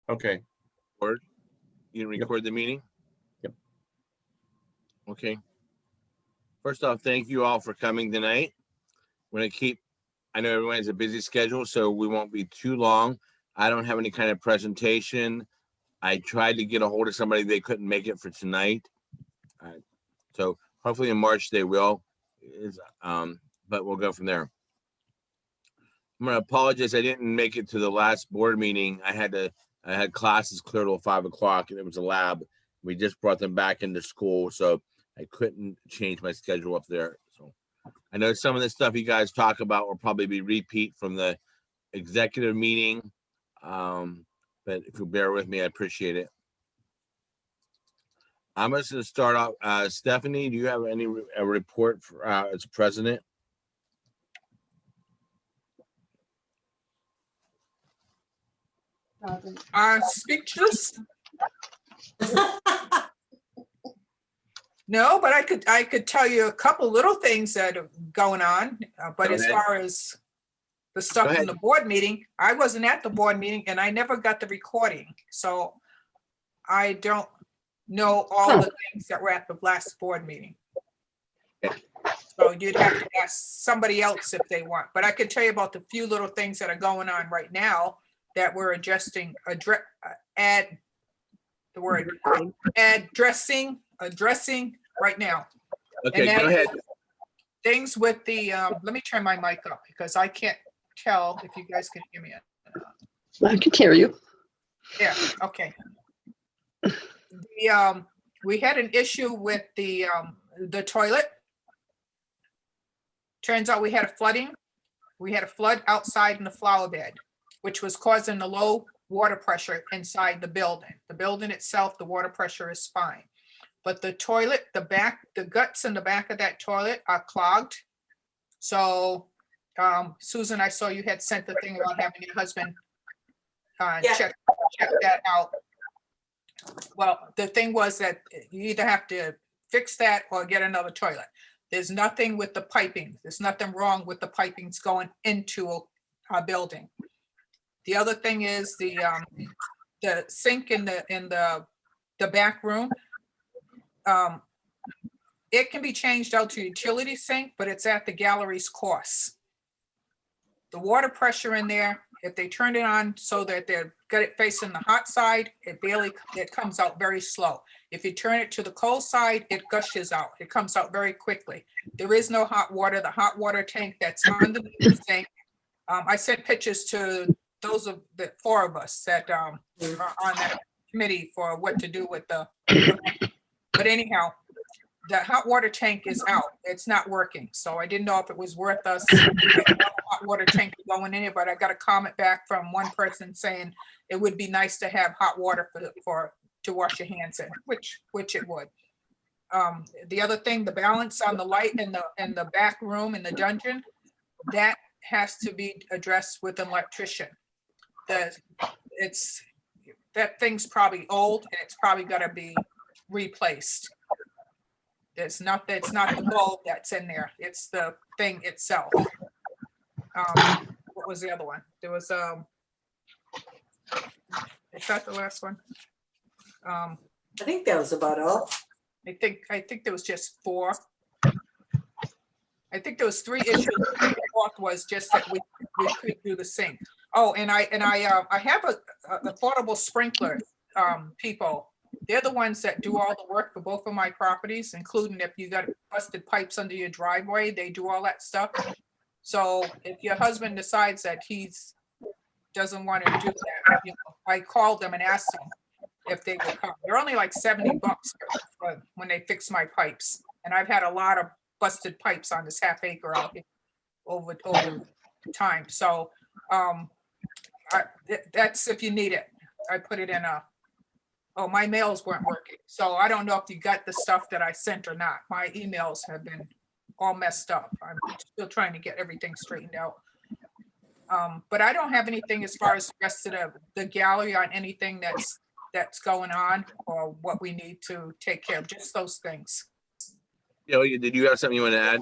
Okay. Record. You can record the meeting? Yep. Okay. First off, thank you all for coming tonight. We're going to keep, I know everyone has a busy schedule, so we won't be too long. I don't have any kind of presentation. I tried to get a hold of somebody. They couldn't make it for tonight. So hopefully in March they will, but we'll go from there. I'm going to apologize. I didn't make it to the last board meeting. I had classes clear till 5 o'clock and it was a lab. We just brought them back into school, so I couldn't change my schedule up there. So I know some of the stuff you guys talk about will probably be repeat from the executive meeting. But if you bear with me, I appreciate it. I'm just going to start off. Stephanie, do you have a report for, as president? Speechless. No, but I could tell you a couple little things that are going on. But as far as the stuff in the board meeting, I wasn't at the board meeting and I never got the recording. So I don't know all the things that were at the last board meeting. So you'd have to ask somebody else if they want. But I can tell you about the few little things that are going on right now that we're addressing right now. Okay, go ahead. Things with the, let me turn my mic up because I can't tell if you guys can hear me. I can hear you. Yeah, okay. We had an issue with the toilet. Turns out we had a flooding. We had a flood outside in the flower bed, which was causing the low water pressure inside the building. The building itself, the water pressure is fine. But the toilet, the guts in the back of that toilet are clogged. So, Susan, I saw you had sent the thing about having your husband check that out. Well, the thing was that you either have to fix that or get another toilet. There's nothing with the piping. There's nothing wrong with the pipings going into our building. The other thing is the sink in the back room. It can be changed out to utility sink, but it's at the gallery's cost. The water pressure in there, if they turn it on so that they've got it facing the hot side, it comes out very slow. If you turn it to the cold side, it gushes out. It comes out very quickly. There is no hot water. The hot water tank that's under the sink. I sent pictures to those of the 4 of us that are on that committee for what to do with but anyhow, the hot water tank is out. It's not working. So I didn't know if it was worth us hot water tank going in it, but I got a comment back from one person saying it would be nice to have hot water to wash your hands in, which it would. The other thing, the balance on the light in the back room in the dungeon, that has to be addressed with an electrician. That thing's probably old and it's probably got to be replaced. It's not the bulb that's in there. It's the thing itself. What was the other one? There was is that the last one? I think that was about all. I think there was just 4. I think there was 3 issues. The 4th was just that we could do the sink. Oh, and I have a affordable sprinkler people. They're the ones that do all the work for both of my properties, including if you got busted pipes under your driveway, they do all that stuff. So if your husband decides that doesn't want to do that, I called them and asked them if they would come. They're only like $70 when they fix my pipes. And I've had a lot of busted pipes on this half acre out here over time. So that's if you need it. I put it in my mails weren't working. So I don't know if you got the stuff that I sent or not. My emails have been all messed up. I'm still trying to get everything straightened out. But I don't have anything as far as the rest of the gallery on anything that's going on or what we need to take care of, just those things. Did you have something you want to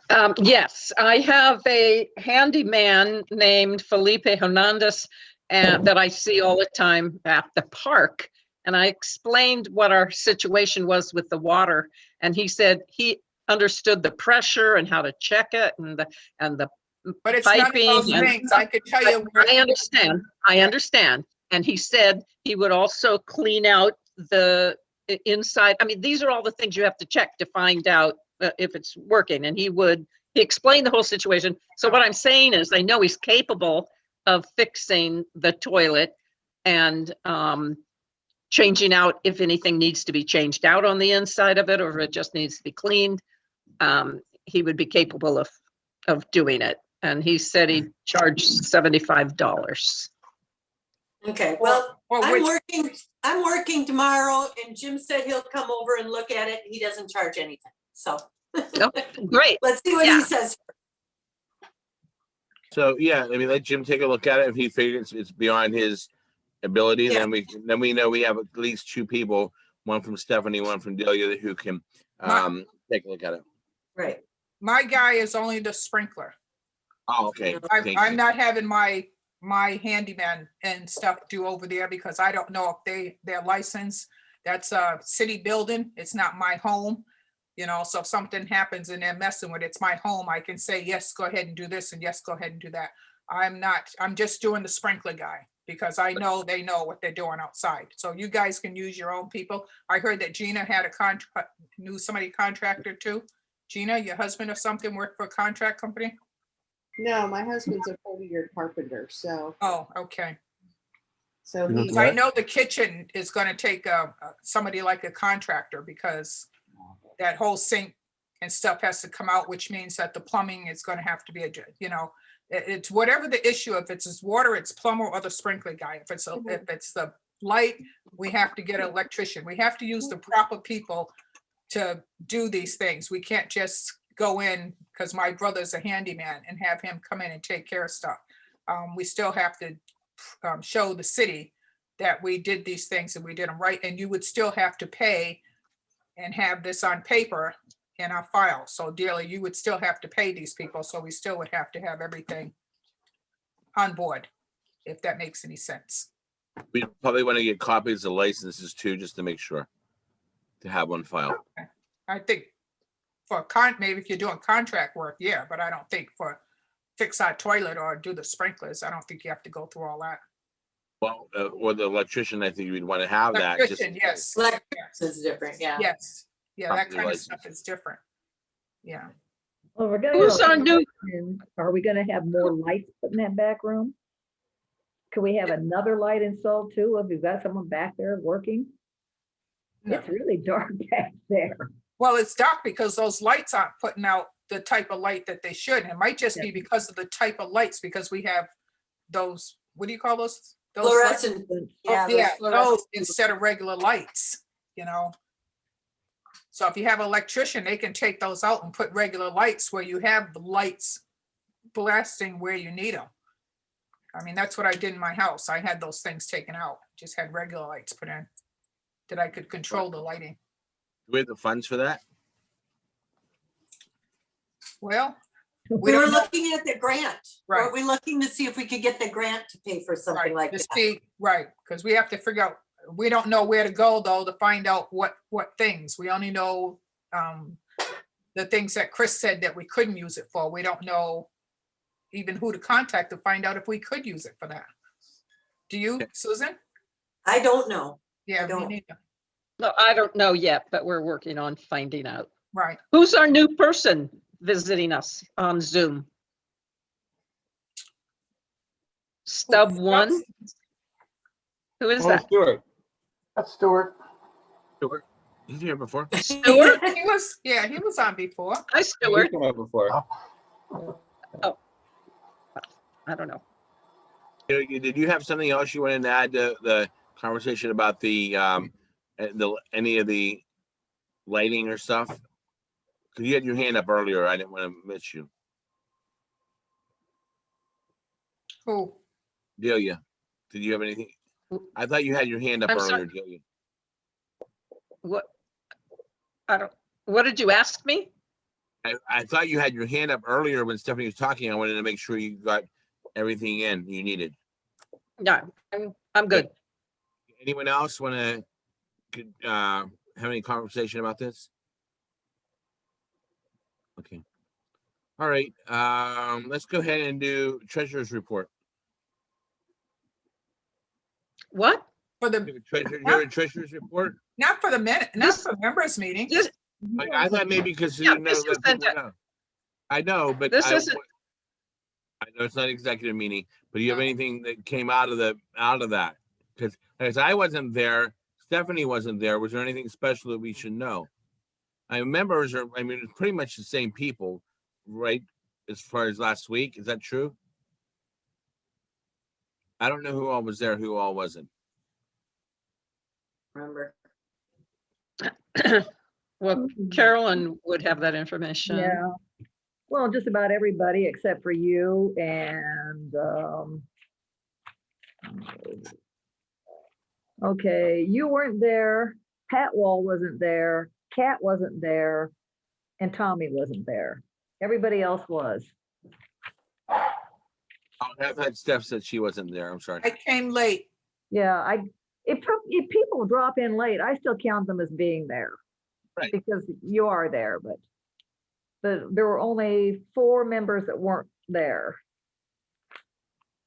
add? Yes, I have a handyman named Felipe Hernandez and that I see all the time at the park. And I explained what our situation was with the water. And he said he understood the pressure and how to check it and the But it's none of piping. those and- things. I could tell you. where- I understand. I Yeah. understand. And he said he would also clean out the inside. I mean, these are all the things you have to check to find out if it's working. And he explained the whole situation. So what I'm saying is I know he's capable of fixing the toilet and changing out if anything needs to be changed out on the inside of it, or if it just needs to be cleaned. He would be capable of doing it. And he said he charged $75. Okay, well, Or I'm which, working tomorrow and Jim said he'll come over and look at it. He doesn't charge anything. So Oh, great. let's see what Yeah. he says. So, yeah, I mean, let Jim take a look at it. If he figures it's beyond his ability, Yeah. then we know we have at least two people, one from Stephanie, one from Delia, who can take a look at it. Right. my guy is only the sprinkler. Oh, okay. Thank I'm you. not having my handyman and stuff do over there because I don't know if they're licensed. That's a city building. It's not my home. So if something happens and they're messing with it, it's my home. I can say, yes, go ahead and do this, and yes, go ahead and do that. I'm just doing the sprinkler guy because I know they know what they're doing outside. So you guys can use your own people. I heard that Gina had a contract, knew somebody contractor too. Gina, your husband or something worked for a contract company? No, my husband's a 40-year carpenter, so Oh, okay. he, So I know the kitchen is gonna take somebody like a contractor because that whole sink and stuff has to come out, which means that the plumbing is gonna have to be, it's whatever the issue, if it's water, it's plumber or the sprinkler guy. If it's the light, we have to get an electrician. We have to use the proper people to do these things. We can't just go in, because my brother's a handyman, and have him come in and take care of stuff. We still have to show the city that we did these things and we did them right, and you would still have to pay and have this on paper in our file. So Delia, you would still have to pay these people, so we still would have to have everything on board, if that makes any sense. We probably want to get copies of licenses too, just to make sure to have one file. I think for maybe if you're doing contract work, yeah, but I don't think for fix our toilet or do the sprinklers, I don't think you have to go through all that. Well, or the electrician, I think we'd want to have that. just- Electrician, yes. Electric Yes. is different, yeah. Yes, yeah, that Property kind of license. stuff is different. Yeah, Well, we're gonna. Who's have a our new- question. Are we gonna have more lights put in that back room? Could we have another light installed too, if you've got someone back there working? No. It's really dark back there. well, it's dark because those lights aren't putting out the type of light that they should. And it might just be because of the type of lights, because we have those, what do you call those? Those lights? Fluorescent, Oh, yeah. yeah, those those fluorescent- instead of regular lights, So if you have an electrician, they can take those out and put regular lights where you have the lights blasting where you need them. I mean, that's what I did in my house. I had those things taken out, just had regular lights put in, that I could control the lighting. Do we have the funds for that? Well, We don't were know. looking at the grant. Right. Weren't we looking to see if we could get the grant to pay for something like to that? see, right, because we have to figure out, we don't know where to go though to find out what things. We only know the things that Chris said that we couldn't use it for. We don't know even who to contact to find out if we could use it for that. Do you, Susan? I don't know. Yeah, me don't. neither. No, I don't know yet, but we're working on finding out. Right. Who's our new person visiting us on Zoom? Stub one? Who is that? Stuart. That's Stuart. Stuart, he's here before. Stuart? He was on before. Hi, Stuart. He's come out before. I don't know. Did you have something else you wanted to add to the conversation about the any of the lighting or stuff? Because you had your hand up earlier. I didn't want to miss you. Who? Delia, did you have anything? I thought you had your hand up I'm earlier, sorry. Delia. What? What did you ask me? I thought you had your hand up earlier when Stephanie was talking. I wanted to make sure you got everything in you needed. Yeah, I'm good. Anyone else want to have any conversation about this? Okay. All right. Let's go ahead and do treasurer's report. What? For You the, have a treasurer's report? not for the minute, not This- for members meeting. This, I thought maybe because Yeah, you know this that isn't people know. I know, but this I isn't, know it's not executive meeting, but do you have anything that came out of that? Because I wasn't there, Stephanie wasn't there. Was there anything special that we should know? I remember, it's pretty much the same people, right? As far as last week, is that true? I don't know who all was there, who all wasn't. Remember. well, Carolyn would have that information. Yeah. Well, just about everybody except for you and, okay, you weren't there, Pat Wall wasn't there, Kat wasn't there, and Tommy wasn't there. Everybody else was. I've had Steph said she wasn't there. I'm sorry. I came late. Yeah, if people drop in late, I still count them as being there. Right. Because you are there, but there were only 4 members that weren't there.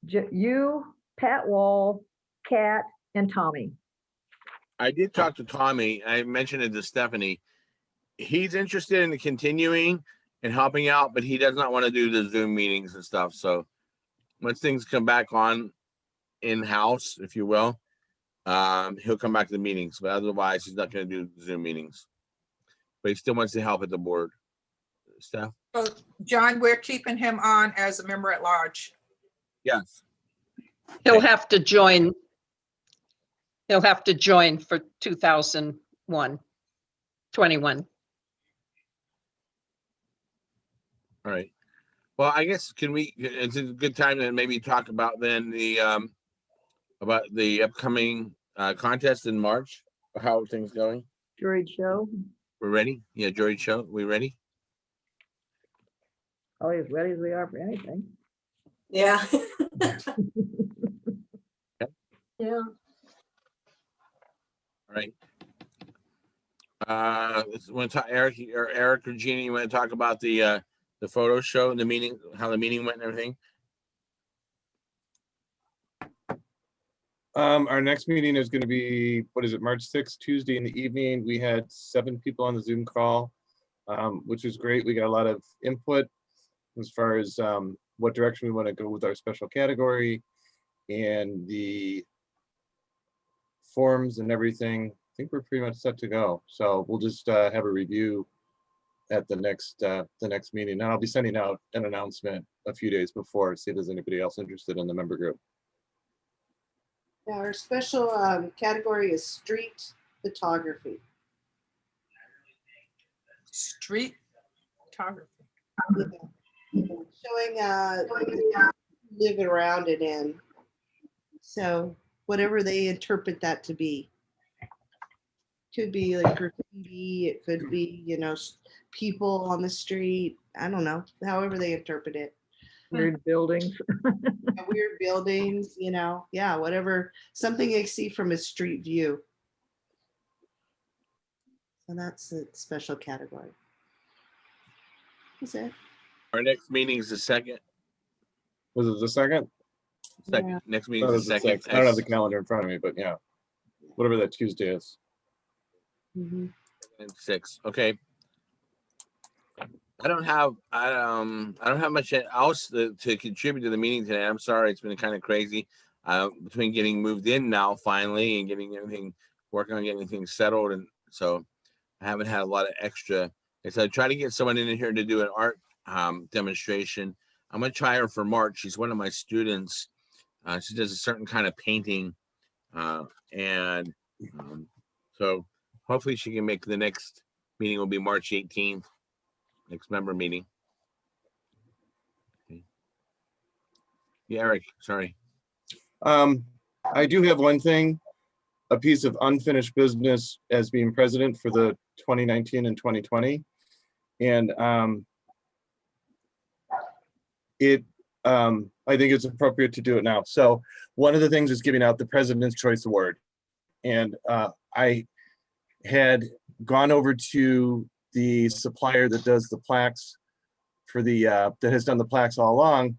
You, Pat Wall, Kat, and Tommy. I did talk to Tommy. I mentioned it to Stephanie. He's interested in continuing and helping out, but he does not want to do the Zoom meetings and stuff. So once things come back on in-house, if you will, he'll come back to the meetings, but otherwise he's not going to do Zoom meetings. But he still wants to help at the board. Steph? So, John, we're keeping him on as a member at large. Yes. He'll Okay. have to join. He'll have to join for 21. All right. Well, I guess it's a good time to maybe talk about then about the upcoming contest in March, how are things going? Droid show. We're ready? Yeah, Droid show. We ready? Oh, as ready as we are for anything. Yeah. Yeah. All right. Want to talk, Eric or Jeannie, you want to talk about the photo show and the meeting, how the meeting went and everything? Our next meeting is going to be, what is it, March 6th, Tuesday in the evening. We had 7 people on the Zoom call, which is great. We got a lot of input as far as what direction we want to go with our special category and the forms and everything. I think we're pretty much set to go. So we'll just have a review at the next meeting. And I'll be sending out an announcement a few days before, see if there's anybody else interested in the member group. Yeah, our special category is street photography. Street photography. Showing living around it in. So whatever they interpret that to be. Could be like graffiti, it could be, people on the street. I don't know, however they interpret it. Weird buildings. Weird buildings, yeah, whatever, something they see from a street view. So that's a special category. That's it. Our next meeting is the second. Was it the second? Yeah. Next I meeting thought it is was the the second. 6th. I don't have the calendar in front of me, but yeah, whatever that Tuesday is. Mhm. And 6. Okay. I don't have much else to contribute to the meeting today. I'm sorry, it's been kind of crazy. Between getting moved in now finally and getting everything, working on getting things settled, and so I haven't had a lot of extra. So I try to get someone in here to do an art demonstration. I'm gonna try her for March. She's one of my students. She does a certain kind of painting, and so hopefully she can make the next meeting. Will be March 18th. Next member meeting. Okay. Yeah, Eric, sorry. I do have one thing, a piece of unfinished business as being president for the 2019 and 2020. And I think it's appropriate to do it now. So one of the things is giving out the President's Choice Award. And I had gone over to the supplier that does the plaques for the, that has done the plaques all along.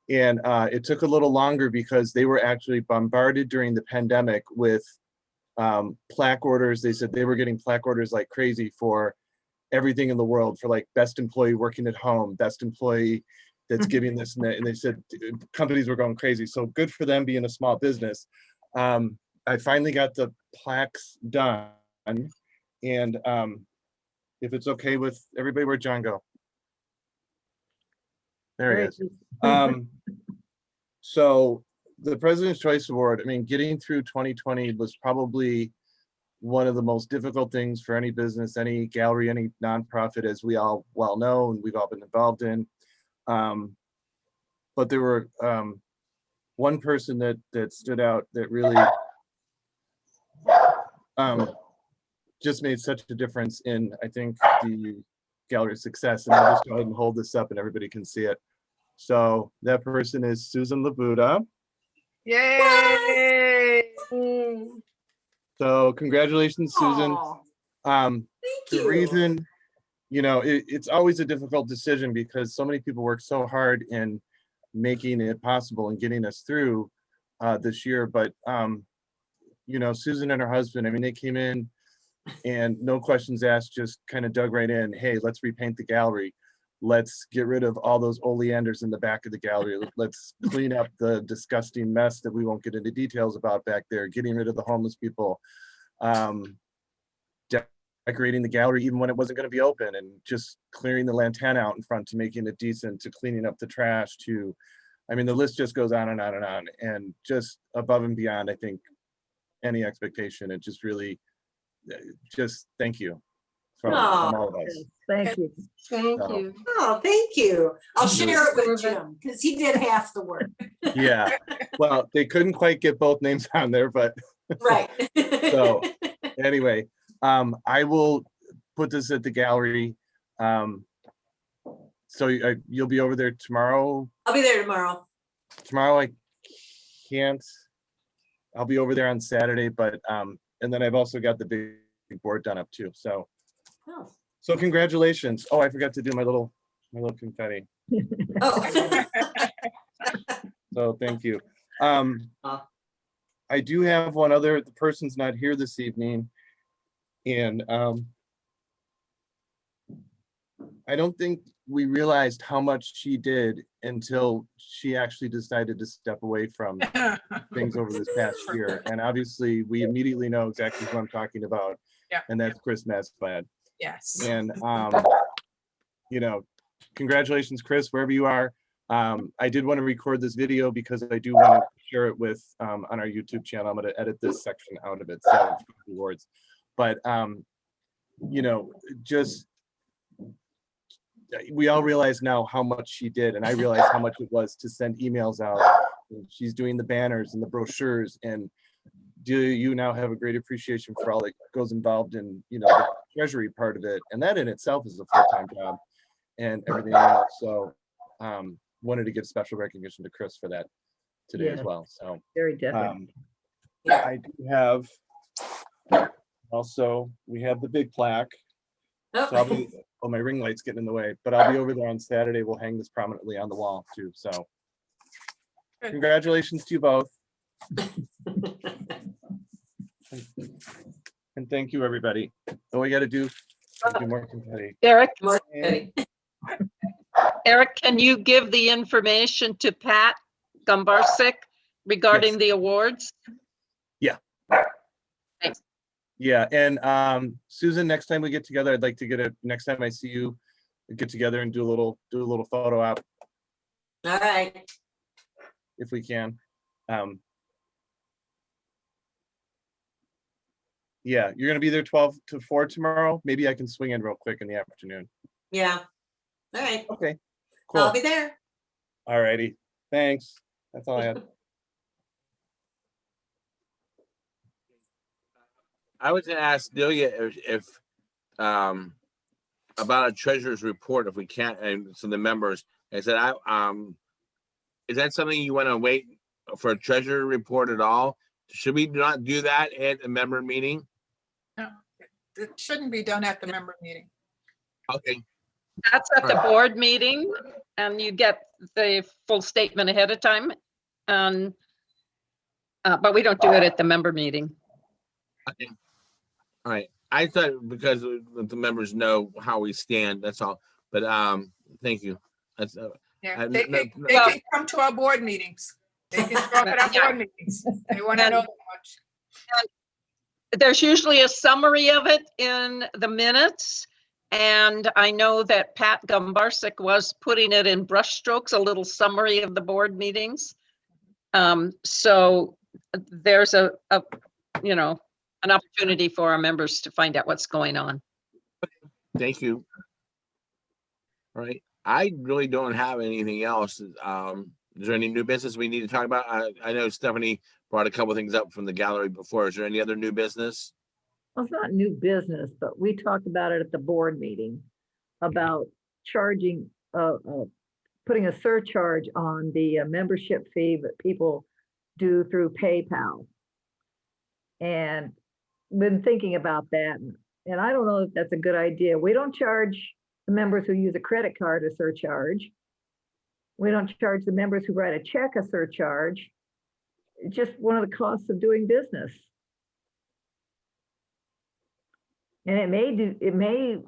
And it took a little longer because they were actually bombarded during the pandemic with plaque orders. They said they were getting plaque orders like crazy for everything in the world, for like best employee working at home, best employee that's giving this, and that. And they said companies were going crazy. So good for them being a small business. I finally got the plaques done. And if it's okay with everybody, where'd John go? There he is. So the President's Choice Award, I mean, getting through 2020 was probably one of the most difficult things for any business, any gallery, any nonprofit, as we all well know, and we've all been involved in. But there were one person that stood out that really just made such a difference in, I think, the gallery's success. And I'll just go ahead and hold this up and everybody can see it. So that person is Susan Labuda. Yay! So congratulations, Susan. Aw, The Thank you. reason, you know, it's always a difficult decision because so many people work so hard in making it possible and getting us through this year. But, you know, Susan and her husband, I mean, they came in and no questions asked, just kind of dug right in. Hey, let's repaint the gallery. Let's get rid of all those oleanders in the back of the gallery. Let's clean up the disgusting mess that we won't get into details about back there, getting rid of the homeless people, decorating the gallery even when it wasn't going to be open, and just clearing the lantana out in front to making it decent, to cleaning up the trash, to, I mean, the list just goes on and on and on, and just above and beyond, I think, any expectation. It just really, just thank you from all of us. Thank you. Thank So, you. Oh, thank you. I'll Thank you. share it with Jim because he did half the work. yeah, well, they couldn't quite get both names on there, but Right. So, anyway, I will put this at the gallery. So you'll be over there tomorrow? I'll be there tomorrow. Tomorrow I can't. I'll be over there on Saturday, but and then I've also got the big board done up too. So Oh. so congratulations. Oh, I forgot to do my little confetti. Oh. So thank you. I do have one other, the person's not here this evening. And I don't think we realized how much she did until she actually decided to step away from things over this past year. And obviously we immediately know exactly who I'm talking about. Yeah. And that's Chris Masplad. Yes. And you know, congratulations, Chris, wherever you are. I did want to record this video because I do want to share it with on our YouTube channel. I'm going to edit this section out of it, so rewards. But you know, just we all realize now how much she did, and I realize how much it was to send emails out. She's doing the banners and the brochures, and do you now have a great appreciation for all that goes involved in, you know, the treasury part of it, and that in itself is a full-time job and everything else. So wanted to give special recognition to Chris for that today as Yeah. well. So Very different. I do have also, we have the big plaque. So I'll be, oh, my ring light's getting in the way, but I'll be over there on Saturday. We'll hang this prominently on the wall too. So Good. congratulations to you both. And thank you, everybody. Oh, we got to do more confetti. Eric, More confetti. Eric, can you give the information to Pat Gumbarsick regarding Yes. the awards? Yeah, and Susan, next time we get together, I'd like to get next time I see you, get together and do a little photo op All right. if we can. Yeah, you're gonna be there 12 to 4 tomorrow. Maybe I can swing in real quick in the afternoon. Yeah. All right. Okay, I'll cool. be there. All righty, thanks. That's all I had. I was gonna ask Delia if about a treasurer's report, if we can't, and so the members, I said, is that something you want to wait for a treasurer report at all? Should we not do that at a member meeting? No, it shouldn't be done at the member meeting. Okay, That's at the board meeting and you get the full statement ahead of time. And, but we don't do it at the member meeting. okay. All right. I thought because the members know how we stand, that's all. But thank you. That's Yeah, I- they no- can, no- they can come to our board meetings. They can show up at our board meetings. They want to know that much. There's usually a summary of it in the minutes. And I know that Pat Gumbarsik was putting it in brushstrokes, a little summary of the board meetings. So there's a, you know, an opportunity for our members to find out what's going on. Thank you. All right. I really don't have anything else. Is there any new business we need to talk about? I know Stephanie brought a couple things up from the gallery before. Is there any other new business? Well, it's not new business, but we talked about it at the board meeting about charging, putting a surcharge on the membership fee that people do through PayPal. And been thinking about that, and I don't know if that's a good idea. We don't charge the members who use a credit card a surcharge. We don't charge the members who write a check a surcharge. It's just one of the costs of doing business. And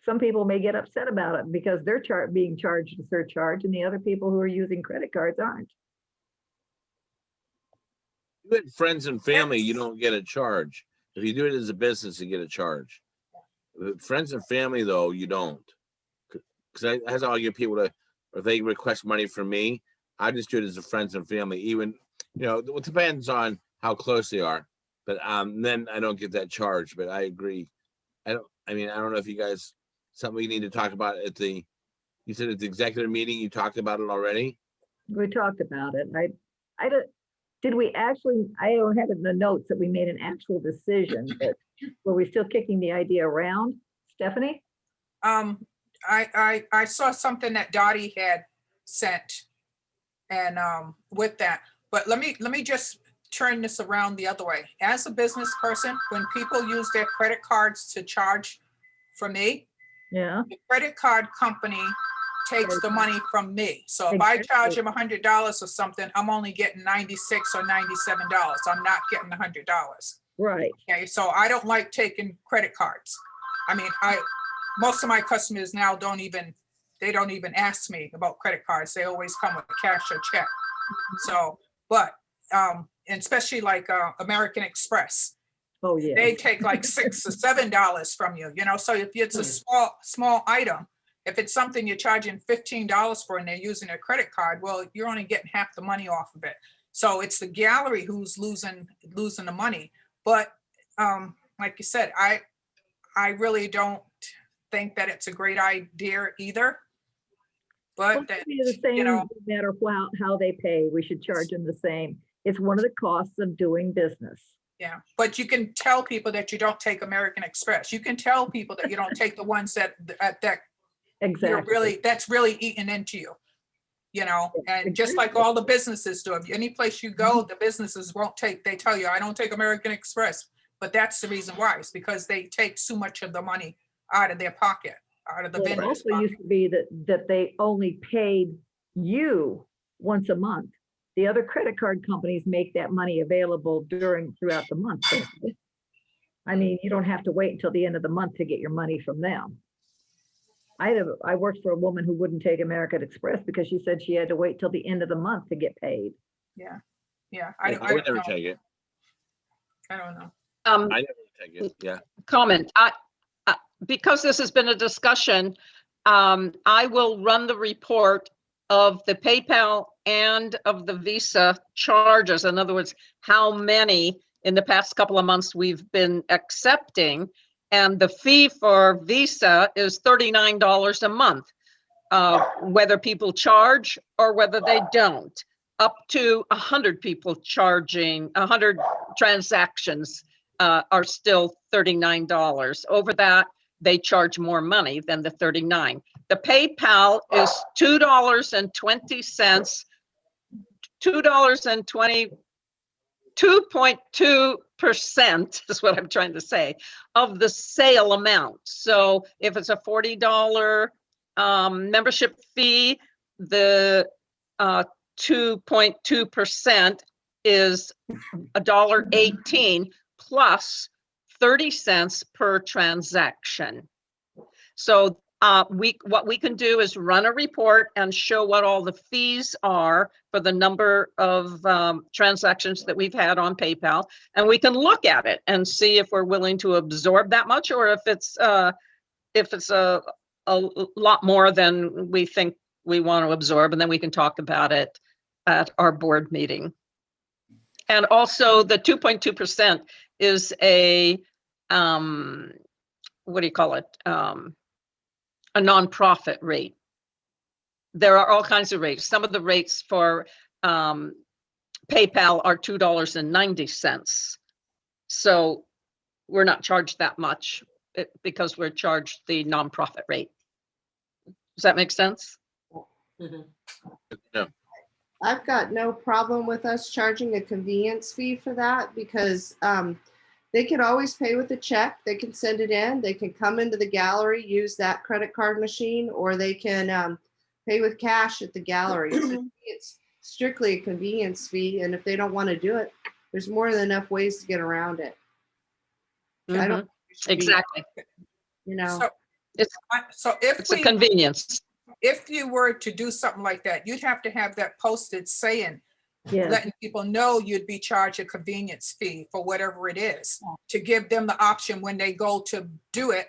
some people may get upset about it because they're being charged a surcharge and the other people who are using credit cards aren't. You do it friends and family, you don't get a charge. If you do it as a business, you get a charge. With friends and family, though, you don't. Because I have to get people to, if they request money from me, I just do it as a friends and family. Even, you know, it depends on how close they are. But then I don't get that charge. But I agree. I don't know if you guys, something we need to talk about at the, you said at the executive meeting, you talked about it already? We talked about it. I don't, did we actually, I don't have it in the notes that we made an actual decision, but were we still kicking the idea around? Stephanie? I saw something that Dottie had sent and with that, but let me just turn this around the other way. As a business person, when people use their credit cards to charge for me, Yeah, the credit card company takes the money from me. So if I charge them $100 or something, I'm only getting $96 or $97. I'm not getting $100. right. Okay, so I don't like taking credit cards. I mean, most of my customers now don't even ask me about credit cards. They always come with cash or check. So, but, and especially like American Express, Oh, yeah. they take like $6 or $7 from you, you know, so if it's a small item, if it's something you're charging $15 for and they're using a credit card, well, you're only getting half the money off of it. So it's the gallery who's losing the money. But like you said, I really don't think that it's a great idea either. Well, But it should be the same, you know, no matter how they pay, we should charge them the same. It's one of the costs of doing business. yeah, but you can tell people that you don't take American Express. You can tell people that you don't take the ones that you're Exactly. that's really eating into you, you know, and just like all the businesses do. Any place you go, the businesses they tell you, I don't take American Express, but that's the reason why. It's because they take so much of the money out of their pocket, out of the Well, it vendor's also pocket. used to be that they only paid you once a month. The other credit card companies make that money available throughout the month. Don't they? I mean, you don't have to wait until the end of the month to get your money from them. I worked for a woman who wouldn't take American Express because she said she had to wait till the end of the month to get paid. Yeah, yeah. I I would don't never know. take it. I don't know. I never take it. Yeah. Comment. Because this has been a discussion, I will run the report of the PayPal and of the Visa charges. In other words, how many in the past couple of months we've been accepting. And the fee for Visa is $39 a month, whether people charge or whether they don't. Up to 100 people charging, 100 transactions are still $39. Over that, they charge more money than the $39. The PayPal is $2.20, $2.2% is what I'm trying to say, of the sale amount. So if it's a $40 membership fee, the 2.2% is $1.18 plus 30 cents per transaction. So what we can do is run a report and show what all the fees are for the number of transactions that we've had on PayPal, and we can look at it and see if we're willing to absorb that much, or if it's a lot more than we think we want to absorb, and then we can talk about it at our board meeting. And also the 2.2% is a what do you call it? A nonprofit rate. There are all kinds of rates. Some of the rates for PayPal are $2.90. So we're not charged that much because we're charged the nonprofit rate. Does that make sense? Mhm. No. I've got no problem with us charging a convenience fee for that because they can always pay with a check. They can send it in. They can come into the gallery, use that credit card machine, or they can pay with cash at the gallery. So it's strictly a convenience fee. And if they don't want to do it, there's more than enough ways to get around it. I don't think it should be, Exactly. you know. So, so It's a convenience. if you were to do something like that, you'd have to have that posted saying, Yeah, letting people know you'd be charged a convenience fee for whatever it is, to give them the option when they go to do it,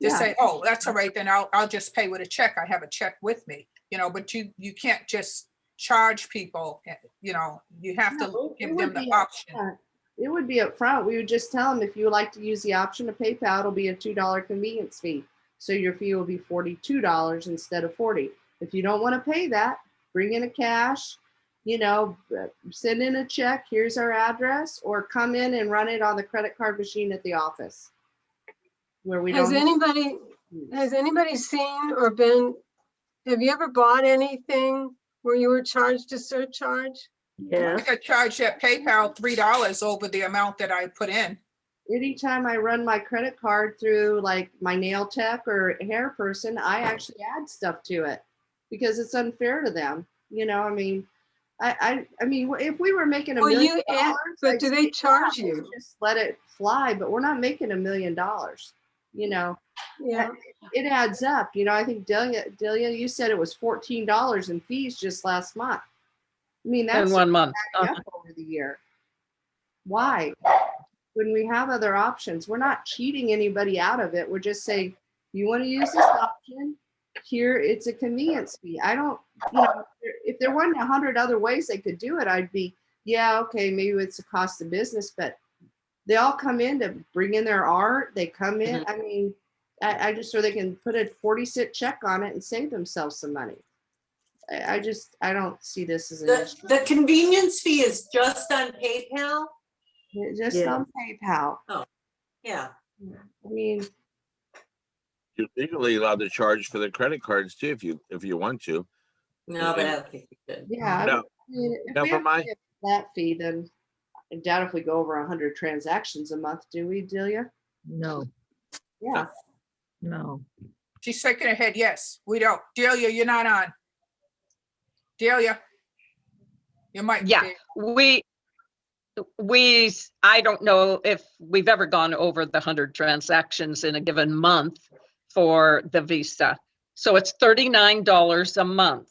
to Yeah. say, oh, that's all right, then I'll just pay with a check. I have a check with me, you know, but you can't just charge people, you know, you have to No, it give would them the be option. upfront. It would be up front. We would just tell them, if you would like to use the option of PayPal, it'll be a $2 convenience fee. So your fee will be $42 instead of 40. If you don't want to pay that, bring in a cash, you know, send in a check, here's our address, or come in and run it on the credit card machine at the office. Where we Has don't. anybody seen or have you ever bought anything where you were charged a surcharge? I yeah. got charged at PayPal $3 over the amount that I put in. Anytime I run my credit card through like my nail tech or hair person, I actually add stuff to it because it's unfair to them. You know, I mean, I mean, if we were making $1 Well, million, you add, but I'd do say, they charge yeah, you? just let it fly. But we're not making $1 million. You know, Yeah, it adds up. You know, I think Delia, you said it was $14 in fees just last month. I mean, In that's 1 month. adding up over the year. Why? When we have other options, we're not cheating anybody out of it. We're just saying, you want to use this option, here it's a convenience fee. I don't, you know, if there weren't 100 other ways they could do it, I'd be, yeah, okay, maybe it's a cost of business, but they all come in to bring in their art. They come in, I mean, I just, so they can put a 40-cent check on it and save themselves some money. I don't see this as an issue. The convenience fee is just on PayPal? Just Yeah. on PayPal. Yeah. I mean, You're legally allowed to charge for the credit cards too, if you want to. No, but I don't think we could. yeah. No. I mean, if No, we for have to my- pay a flat fee, then I doubt if we go over 100 transactions a month, do we, Delia? No, Yeah. no. She's shaking her head, yes, we don't. Delia, you're not on. Delia. You might. be Yeah. there. I don't know if we've ever gone over the 100 transactions in a given month for the Visa. So it's $39 a month.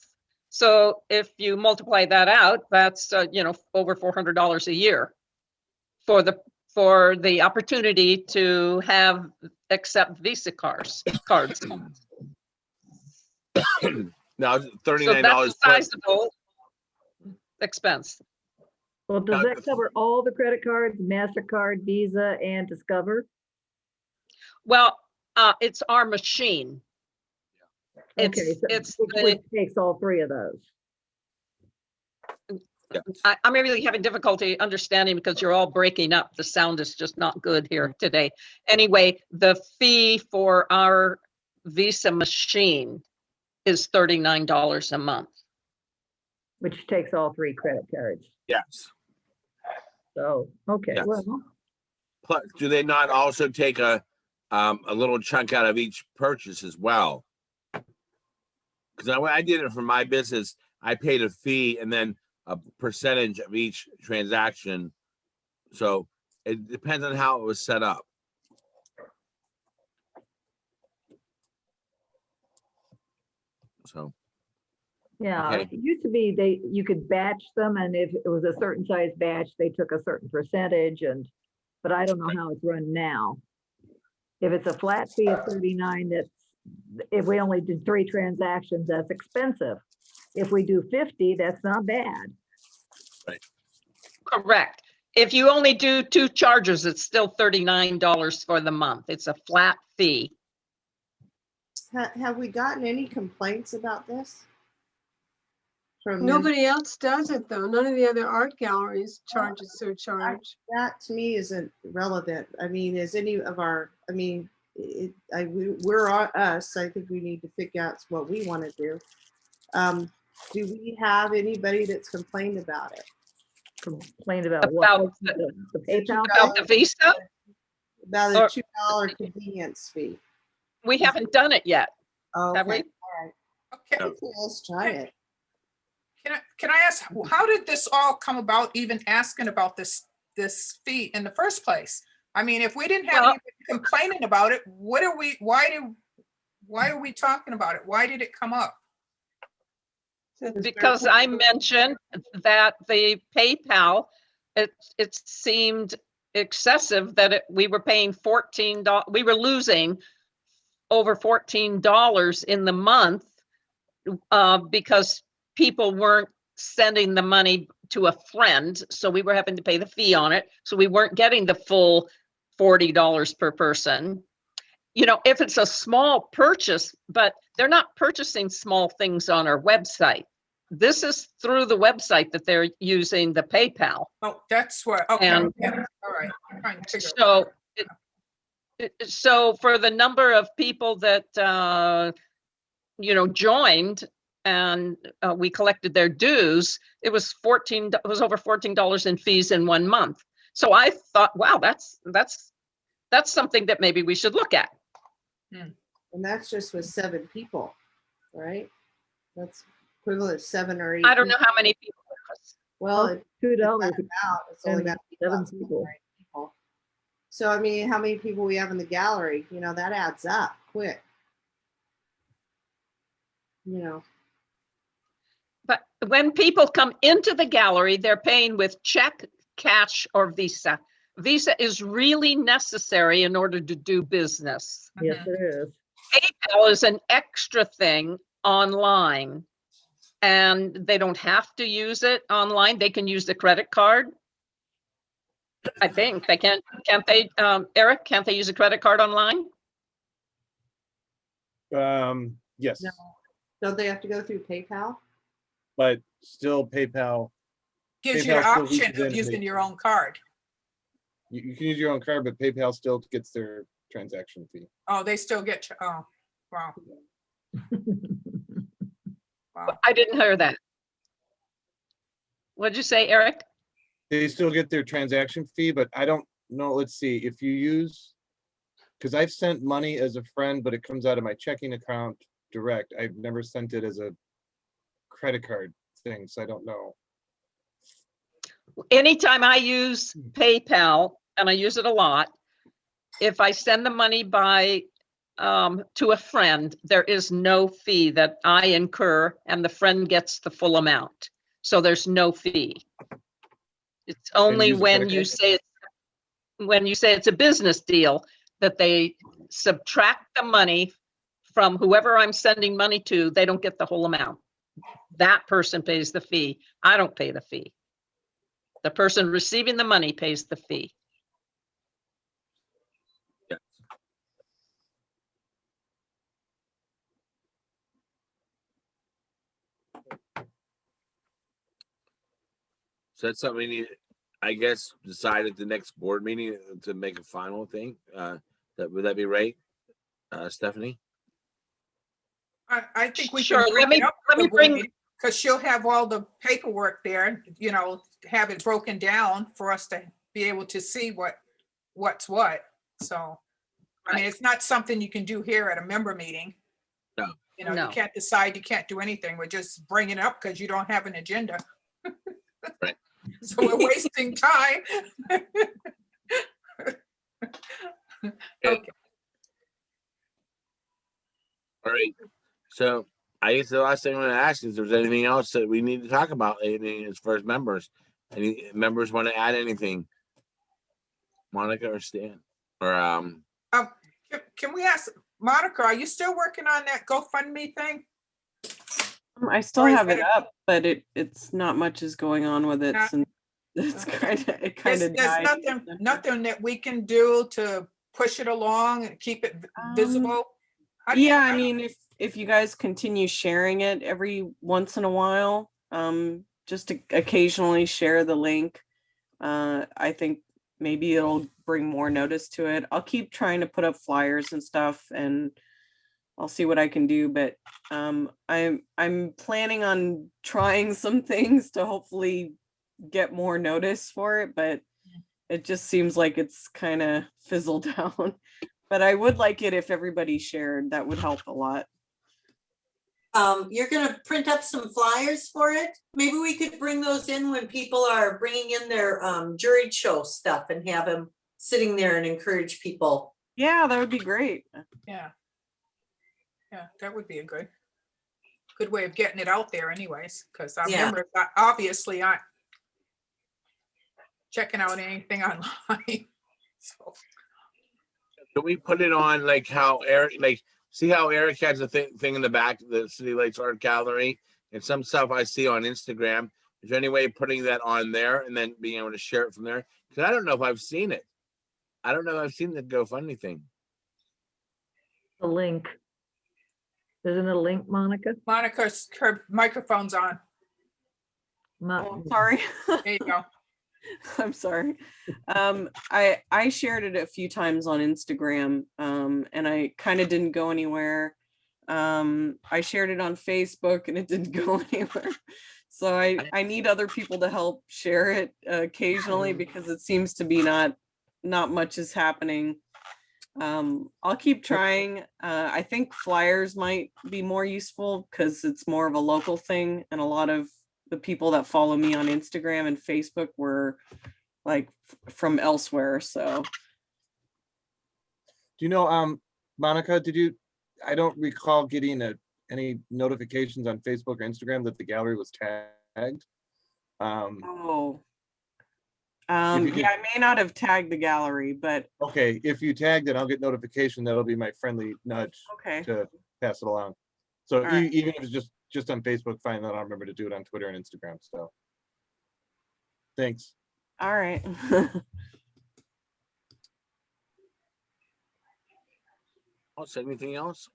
So if you multiply that out, that's, you know, over $400 a year for the opportunity to accept Visa cards. Now, So $39 that's a per, sizable expense. Well, does Now, that cover all the credit cards, MasterCard, Visa, and Discover? Well, it's our machine. Okay, It's which takes all three of those. yeah. I'm really having difficulty understanding because you're all breaking up. The sound is just not good here today. Anyway, the fee for our Visa machine is $39 a month. which takes all 3 credit cards. Yes. So, okay, Yes. well, Plus, do they not also take a little chunk out of each purchase as well? Because I did it for my business, I paid a fee and then a percentage of each transaction. So it depends on how it was set up. So, yeah, Okay. it used to be you could batch them, and if it was a certain size batch, they took a certain percentage, but I don't know how it's run now. If it's a flat fee of 39, if we only did 3 transactions, that's expensive. If we do 50, that's not bad. Correct. If you only do 2 charges, it's still $39 for the month. It's a flat fee. Have we gotten any complaints about this? From them? Nobody else does it though. None of the other art galleries charge a surcharge. That to me isn't relevant. I mean, is any of our, I mean, we're us. I think we need to figure out what we want to do. Do we have anybody that's complained about it? Complained about About what? The PayPal? About the Visa, About Or- the $2 convenience fee? we haven't done it yet. Oh, Have okay. we? All right. Okay, No. Let's try it. can I ask, how did this all come about, even asking about this fee in the first place? I mean, if we didn't have Well- anybody complaining about it, why are we talking about it? Why did it come up? Because I mentioned that the PayPal, it seemed excessive that we were paying $14, we were losing over $14 in the month because people weren't sending the money to a friend, so we were having to pay the fee on it. So we weren't getting the full $40 per person. You know, if it's a small purchase, but they're not purchasing small things on our website. This is through the website that they're using the PayPal. Oh, that's where, okay, And- yeah, all right. I'm trying to figure it So, so for the number of people that, joined and we collected their dues, it was over $14 in fees in 1 month. So I thought, wow, that's something that maybe we should look at. And that's just with 7 people, right? That's equivalent to 7 or 8. I don't know how many people it was. Well, $2. it's only and got to be 7 about 7 people. or 8 people. So, I mean, how many people we have in the gallery, that adds up quick. But when people come into the gallery, they're paying with check, cash, or Visa. Visa is really necessary in order to do business. Yes, it is. PayPal is an extra thing online, and they don't have to use it online. They can use the credit card. I think they can't they, Eric, can't they use a credit card online? Yes, No. Don't they have to go through PayPal? but still PayPal, Gives you an PayPal still option reaches in of and using they- your own card. you can use your own card, but PayPal still gets their transaction fee. Oh, they still get, oh, wow, wow. I didn't hear that. What'd you say, Eric? They still get their transaction fee, but I don't know, let's see, if you use, because I've sent money as a friend, but it comes out of my checking account direct. I've never sent it as a credit card thing, so I don't know. Anytime I use PayPal, and I use it a lot, if I send the money to a friend, there is no fee that I incur, and the friend gets the full amount. So there's no fee. It's only use a when credit you say it's a business deal that they subtract the money from whoever I'm sending money to. They don't get the whole amount. That person pays the fee. I don't pay the fee. The person receiving the money pays the fee. So that's something we need, I guess, decide at the next board meeting to make a final thing. Would that be right, Stephanie? I think we Sure, can bring it up. let me bring, Because she'll have all the paperwork there, you know, have it broken down for us to be able to see what's what. So, I mean, it's not something you can do here at a member meeting. No. You know, you No. can't decide, you can't do anything. We're just bringing it up because you don't have an agenda. Right. So we're wasting time. Okay. All right. So I guess the last thing I'm going to ask is if there's anything else that we need to talk about, anything as far as members. Any members want to add anything? Monica or Stan? Or Can we ask Monica, are you still working on that GoFundMe thing? I still Or is have it it up, but it's not much is going on with it Not- since it's kind of There's died. nothing that we can do to push it along and keep it visible? How do you- Yeah, I mean, if you guys continue sharing it every once in a while, just to occasionally share the link, I think maybe it'll bring more notice to it. I'll keep trying to put up flyers and stuff, and I'll see what I can do. But I'm planning on trying some things to hopefully get more notice for it, but it just seems like it's kind of fizzled down. But I would like it if everybody shared. That would help a lot. You're gonna print up some flyers for it? Maybe we could bring those in when people are bringing in their jury show stuff and have them sitting there and encourage people. Yeah, that would be great. Yeah. Yeah, that would be a good way of getting it out there anyways, because our Yeah. members obviously aren't checking out anything online. So, can we put it on like how Eric, like, see how Eric has a thing in the back of the City Lights Art Gallery and some stuff I see on Instagram. Is there any way of putting that on there and then being able to share it from there? Because I don't know if I've seen it. I don't know if I've seen the GoFundMe thing. The link. Isn't it a link, Monica? Monica's, her microphone's on. Oh, sorry. There you go. I'm sorry. I shared it a few times on Instagram, and I kind of didn't go anywhere. I shared it on Facebook and it didn't go anywhere. So I need other people to help share it occasionally because it seems to be not much is happening. I'll keep trying. I think flyers might be more useful because it's more of a local thing, and a lot of the people that follow me on Instagram and Facebook were like from elsewhere. So Do you know, Monica, I don't recall getting any notifications on Facebook or Instagram that the gallery was tagged. oh. If you Yeah, I may not have tagged the gallery, but Okay, if you tagged it, I'll get notification. That'll be my friendly nudge okay. to pass it along. So All right. even if it's just on Facebook, fine, then I'll remember to do it on Twitter and Instagram, so. Thanks. All right. Also, anything else?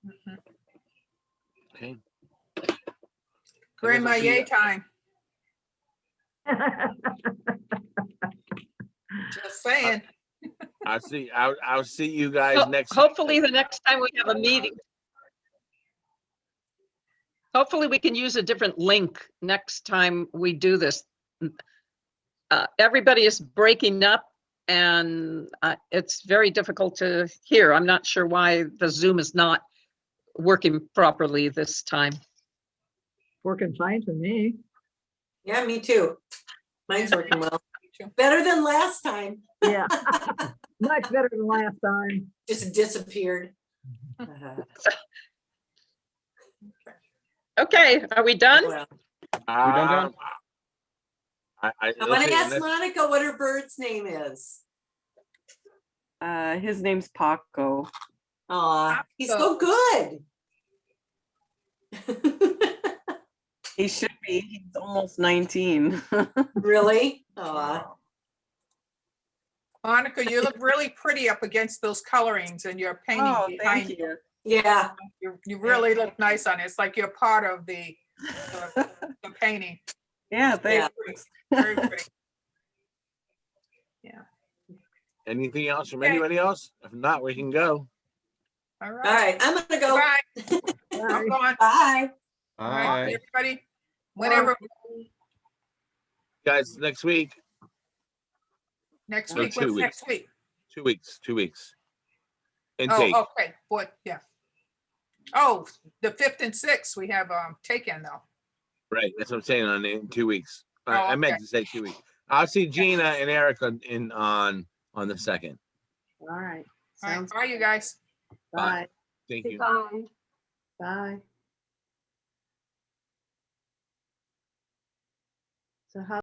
Mhm. Okay. Grandma, I'll see yay you- time. Just saying. I'll see you guys next. hopefully the next time we have a meeting. Hopefully we can use a different link next time we do this. Everybody is breaking up and it's very difficult to hear. I'm not sure why the Zoom is not working properly this time. Working fine for me. Yeah, me too. Mine's working well. Better than last time. Yeah. Much better than last time. Just disappeared. Okay, are we done? Well, We done, John? I I'm gonna okay, ask let's- Monica what her bird's name is. His name's Paco. Aw, he's so good. He should be. He's almost 19. Really? Aw. Monica, you look really pretty up against those colorings and your painting Oh, behind thank you. you. Yeah, You really look nice on it. It's like you're part of the painting. Yeah, thanks. Very pretty. Anything else from Okay. anybody else? If not, we can go. All All right. right, I'm gonna go. Bye. I'm going. Bye. All right, Bye. everybody. Whenever, Guys, next week, next No, week, 2 what's weeks. next week? 2 weeks, 2 weeks. Intake. Oh, okay, what, yeah. Oh, the 5th and 6th, we have take-in though. Right. That's what I'm saying in 2 weeks. Oh, I meant okay. to say 2 weeks. I'll see Gina and Eric on the 2nd. All right. All right, Sounds bye, you guys. Bye. Thank you. Bye. Bye. So how